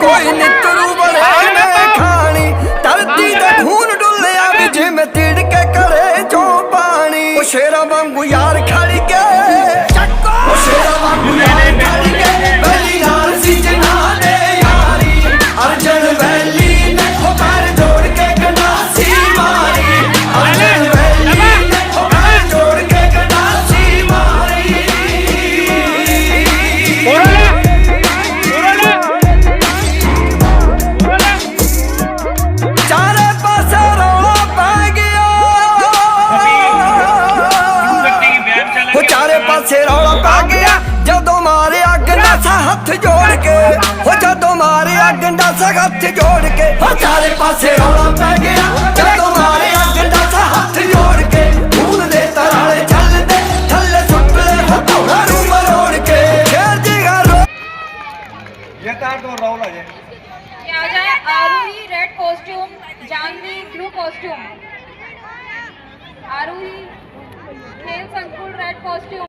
कोई नितरू बड़े में खानी धरती दा खून डुलिया भी जिमें तिड़के करे जो पानी ओ शेरा वांगू यार खड़ के ओ शेरा वांगू यार खड़ के वैली नाल सी जना दे यारी अर्जन वैली ने हो पैर जोड़ के गंडासी मारी अर्जन वैली ने हो पैर जोड़ के गंडासी मारी चारे पासे रौला पै गया वो चारे पासे रौला पै गया जदों मारिया गंडासा हाथ जोड़ के वो जदों मारिया गंडासा हाथ जोड़ के वो चारे पासे रौला पै गया जदों मारिया गंडासा हाथ जोड़ के खून दे तराले चलदे थल्ले सुट ले हथौड़ा नूं मरोड़ के शेर जी गा ये तार तो रौला है आ जाए Aaruhi red costume, Janvi blue costume. Aaruhi खेल संकुल रेड कॉस्ट्यूम।